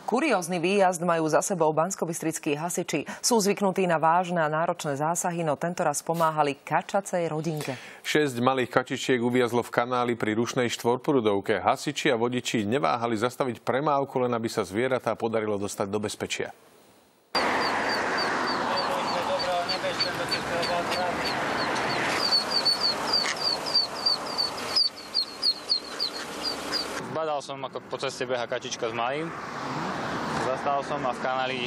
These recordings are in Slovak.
Kuriózny výjazd majú za sebou banskobystrickí hasiči. Sú zvyknutí na vážne a náročné zásahy, no tentoraz pomáhali kačacej rodinke. 6 malých kačičiek uviazlo v kanáli pri rušnej štvorprúdovke. Hasiči a vodiči neváhali zastaviť premávku, len aby sa zvieratá podarilo dostať do bezpečia. Zbadal som, ako po ceste beha kačička s malým. Zastal som a v kanáli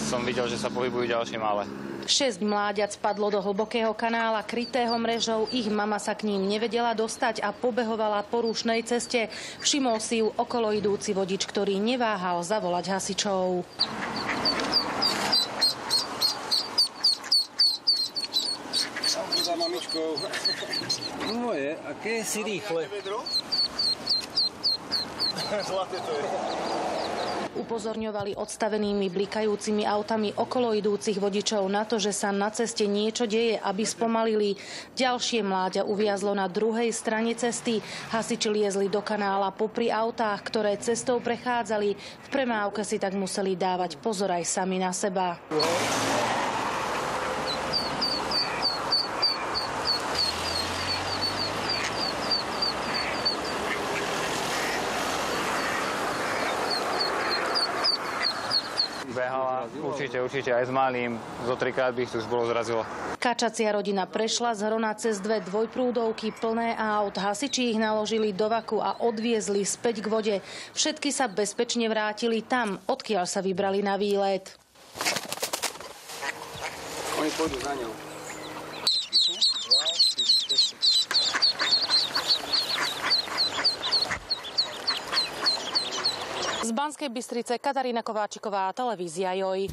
som videl, že sa pohybujú ďalšie malé. 6 mláďat spadlo do hlbokého kanála krytého mrežou. Ich mama sa k ním nevedela dostať a pobehovala po rušnej ceste. Všimol si ju okolo idúci vodič, ktorý neváhal zavolať hasičov. Za mamičkou. Moje, aké si rýchle. Zlaté to je. Upozorňovali odstavenými blikajúcimi autami okolo idúcich vodičov na to, že sa na ceste niečo deje, aby spomalili. Ďalšie mláďa uviazlo na druhej strane cesty. Hasiči liezli do kanála popri autách, ktoré cestou prechádzali. V premávke si tak museli dávať pozor aj sami na seba. Behala určite aj s malým. Zo 3-krát by ich tu už bolo zrazilo. Kačacia rodina prešla z Hrona cez 2 dvojprúdovky plné aut. Hasiči ich naložili do vaku a odviezli späť k vode. Všetky sa bezpečne vrátili tam, odkiaľ sa vybrali na výlet. Oni pôjdu za ňou. Z Banskej Bystrice Katarína Kováčiková, televízia JOJ.